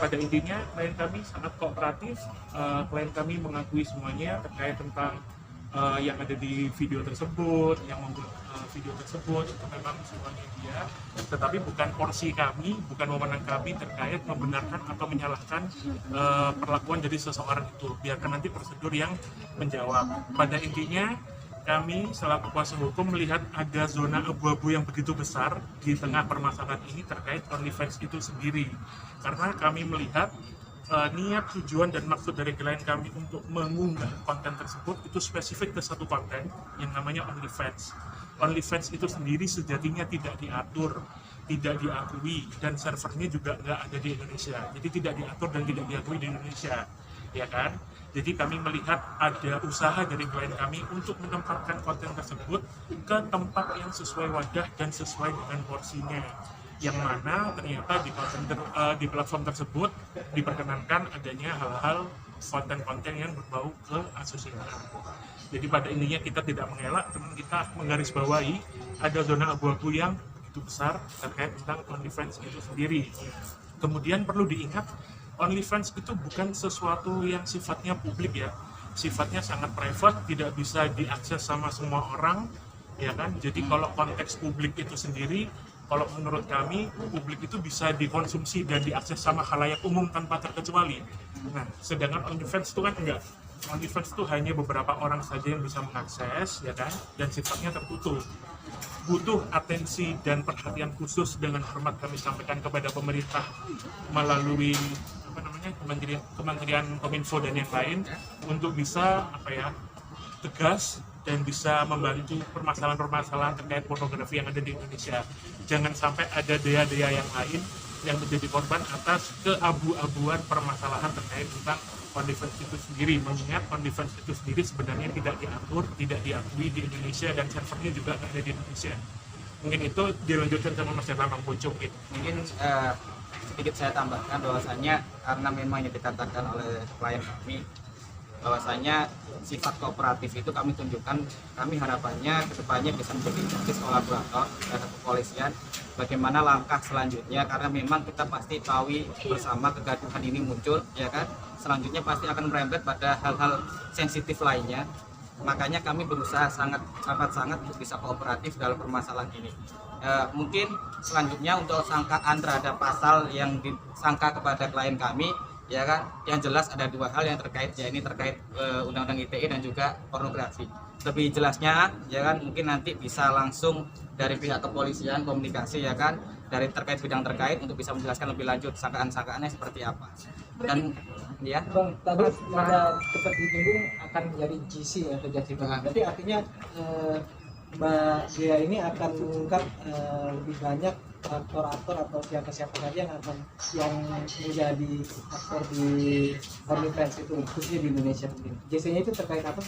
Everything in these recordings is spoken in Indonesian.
pada intinya klien kami sangat kooperatif. Klien kami mengakui semuanya terkait tentang yang ada di video tersebut, yang membuat video tersebut itu memang semuanya dia, tetapi bukan porsi kami, bukan wewenang kami terkait membenarkan atau menyalahkan perlakuan dari seseorang itu. Biarkan nanti prosedur yang menjawab. Pada intinya kami selaku kuasa hukum melihat ada zona abu-abu yang begitu besar di tengah permasalahan ini terkait OnlyFans itu sendiri, karena kami melihat niat, tujuan, dan maksud dari klien kami untuk mengunggah konten tersebut itu spesifik ke satu konten yang namanya OnlyFans. OnlyFans itu sendiri sejatinya tidak diatur, tidak diakui, dan servernya juga nggak ada di Indonesia. Jadi tidak diatur dan tidak diakui di Indonesia, ya kan? Jadi kami melihat ada usaha dari klien kami untuk menempatkan konten tersebut ke tempat yang sesuai wadah dan sesuai dengan porsinya, yang mana ternyata di platform tersebut diperkenankan adanya hal-hal konten-konten yang berbau ke asusila. Jadi pada intinya kita tidak mengelak, teman kita menggarisbawahi ada zona abu-abu yang begitu besar terkait tentang OnlyFans itu sendiri. Kemudian perlu diingat, OnlyFans itu bukan sesuatu yang sifatnya publik ya, sifatnya sangat private, tidak bisa diakses sama semua orang, ya kan? Jadi kalau konteks publik itu sendiri, kalau menurut kami, publik itu bisa dikonsumsi dan diakses sama khalayak umum tanpa terkecuali. Nah, sedangkan OnlyFans itu kan enggak. OnlyFans itu hanya beberapa orang saja yang bisa mengakses, ya kan? Dan sifatnya tertutup. Butuh atensi dan perhatian khusus, dengan hormat kami sampaikan kepada pemerintah melalui Kementerian Kominfo dan yang lain untuk bisa tegas dan bisa membantu permasalahan-permasalahan terkait pornografi yang ada di Indonesia. Jangan sampai ada dea-dea yang lain yang menjadi korban atas keabu-abuan permasalahan terkait tentang OnlyFans itu sendiri. Mengingat OnlyFans itu sendiri sebenarnya tidak diatur, tidak diakui di Indonesia, dan servernya juga nggak ada di Indonesia. Mungkin itu dilanjutkan sama Mas Herlambang Pucuk. Mungkin sedikit saya tambahkan bahwasannya karena memang yang dikatakan oleh klien kami bahwasanya sifat kooperatif itu kami tunjukkan, kami harapannya kedepannya bisa menjadi justice kolaborator dari kepolisian. Bagaimana langkah selanjutnya, karena memang kita pasti tahu bersama kegaduhan ini muncul, ya kan, selanjutnya pasti akan merembet pada hal-hal sensitif lainnya. Makanya kami berusaha sangat untuk bisa kooperatif dalam permasalahan ini. Mungkin selanjutnya untuk sangkaan terhadap pasal yang disangka kepada klien kami, ya kan, yang jelas ada dua hal yang terkait, ya ini terkait Undang-Undang ITE dan juga pornografi. Lebih jelasnya, ya kan, mungkin nanti bisa langsung dari pihak kepolisian komunikasi, ya kan, dari terkait bidang terkait untuk bisa menjelaskan lebih lanjut sangkaan-sangkaannya seperti apa. Dan ya, Bang, tadi ada seperti disinggung akan menjadi GC atau justice. Berarti artinya Mbak Dea ini akan mengungkap lebih banyak aktor-aktor atau siapa-siapa saja yang menjadi aktor di OnlyFans itu, khususnya di Indonesia mungkin. JC-nya itu terkait apa?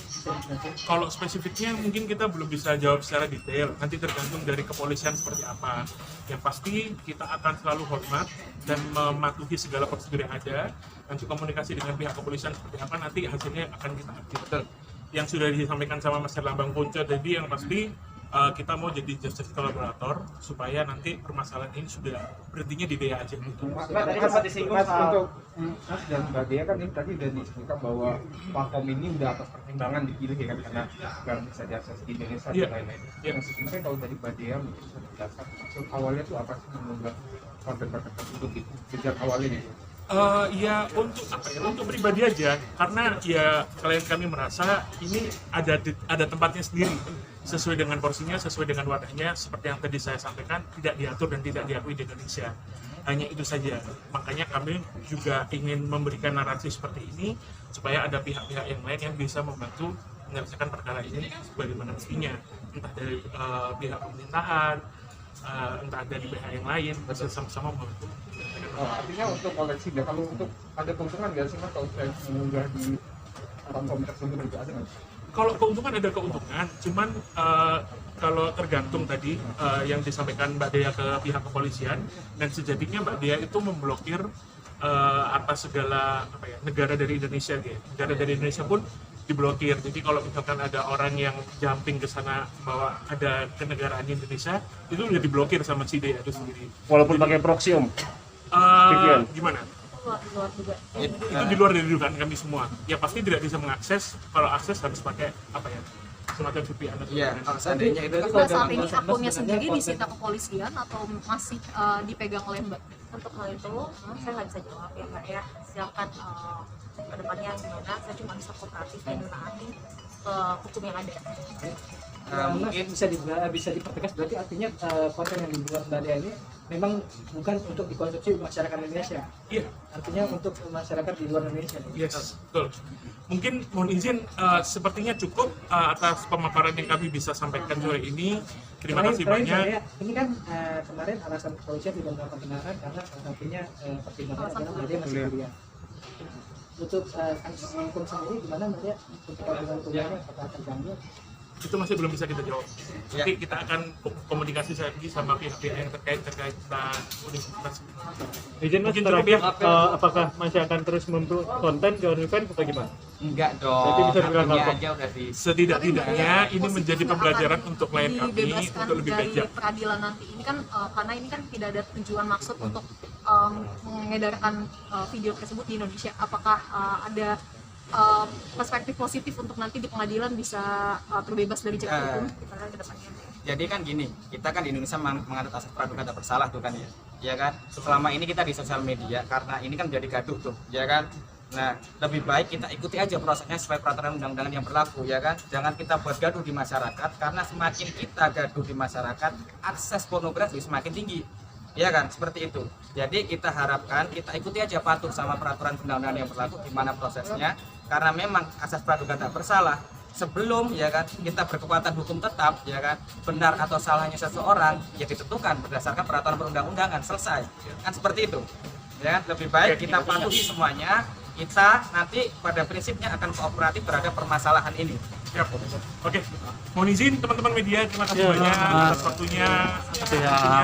Kalau spesifiknya mungkin kita belum bisa jawab secara detail, nanti tergantung dari kepolisian seperti apa. Yang pasti kita akan selalu hormat dan mematuhi segala prosedur yang ada. Nanti komunikasi dengan pihak kepolisian seperti apa, nanti hasilnya akan kita update. Yang sudah disampaikan sama Mas Herlambang Pucuk tadi, yang pasti kita mau jadi justice kolaborator supaya nanti permasalahan ini sudah berhentinya di DEA aja gitu. Mas, untuk Mas dan Mbak Dea kan ini tadi sudah disebutkan bahwa Pakom ini udah atas pertimbangan dipilih, ya kan, karena nggak bisa diakses di Indonesia dan lain-lain. Yang sebenarnya kalau dari Mbak Dea mungkin bisa dijelaskan maksud awalnya itu apa sih mengunggah konten-konten tersebut gitu, sejak awalnya gitu. Ya untuk pribadi aja, karena ya klien kami merasa ini ada tempatnya sendiri, sesuai dengan porsinya, sesuai dengan wadahnya, seperti yang tadi saya sampaikan, tidak diatur dan tidak diakui di Indonesia. Hanya itu saja. Makanya kami juga ingin memberikan narasi seperti ini supaya ada pihak-pihak yang lain yang bisa membantu menyelesaikan perkara ini sebagaimana mestinya, entah dari pihak pemerintahan, entah dari pihak yang lain, bisa sama-sama membantu. Artinya untuk koleksi, ya kalau untuk ada keuntungan nggak sih Mas kalau saya mengunggah di platform tersebut itu ada nggak? Kalau keuntungan ada keuntungan, cuman kalau tergantung tadi yang disampaikan Mbak Dea ke pihak kepolisian, dan sejatinya Mbak Dea itu memblokir atas segala negara dari Indonesia, negara dari Indonesia pun diblokir. Jadi kalau misalkan ada orang yang jumping ke sana bahwa ada kenegaraan di Indonesia, itu udah diblokir sama si Dea itu sendiri. Walaupun pakai proxy, Om. Gimana? di luar juga. Itu di luar dari dugaan kami semua. Ya pasti tidak bisa mengakses, kalau akses harus pakai apa ya, semacam VPN atau Iya, kalau seandainya itu Mbak saat ini akunnya sendiri disita kepolisian atau masih dipegang oleh Mbak? Untuk hal itu saya nggak bisa jawab ya Mbak ya, silakan kedepannya gimana, saya cuma bisa kooperatif dan menaati hukum yang ada. mungkin bisa dipertegas berarti artinya konten yang dibuat Mbak Dea ini memang bukan untuk dikonsumsi masyarakat Indonesia. Iya. Artinya untuk masyarakat di luar Indonesia. Yes, betul. Mungkin mohon izin, sepertinya cukup atas pemaparan yang kami bisa sampaikan sore ini. Terima kasih banyak. Ini kan kemarin alasan kepolisian tidak melakukan kebenaran karena salah satunya pertimbangan adalah Mbak Dea masih kuliah. Untuk kasus hukum sendiri gimana Mbak Dea? Untuk keadilan kuliahnya apakah terganggu? Itu masih belum bisa kita jawab. Ya. Nanti kita akan komunikasi lagi sama pihak-pihak yang terkait tentang universitas. Izin mas, Mungkin terakhir cukup ya. apakah masih akan terus membuat konten ke event atau gimana? enggak Berarti dong, bisa dibilang haknya apa? aja udah di Setidak-tidaknya ini Positif menjadi nggak pembelajaran akan untuk klien kami dibebaskan untuk lebih dari bijak. peradilan nanti ini kan karena ini kan tidak ada tujuan maksud untuk mengedarkan video tersebut di Indonesia. Apakah ada perspektif positif untuk nanti di pengadilan bisa terbebas dari jerat hukum karena ke depannya? Jadi kan gini, kita kan di Indonesia menganut asas praduga tak bersalah tuh kan ya kan. Selama ini kita di sosial media karena ini kan menjadi gaduh tuh, ya kan. Nah, lebih baik kita ikuti aja prosesnya sesuai peraturan undang-undangan yang berlaku, ya kan. Jangan kita buat gaduh di masyarakat karena semakin kita gaduh di masyarakat, akses pornografi semakin tinggi, ya kan. Seperti itu. Jadi kita harapkan kita ikuti aja patuh sama peraturan undang-undangan yang berlaku, gimana prosesnya. Karena memang asas praduga tak bersalah. Sebelum ya kan kita berkekuatan hukum tetap, ya kan, benar atau salahnya seseorang ya ditentukan berdasarkan peraturan perundang-undangan, selesai kan, seperti itu ya. Lebih baik kita patuhi semuanya, kita nanti pada prinsipnya akan kooperatif terhadap permasalahan ini. Siap. Oke, mohon izin teman-teman media, terima kasih banyak atas waktunya.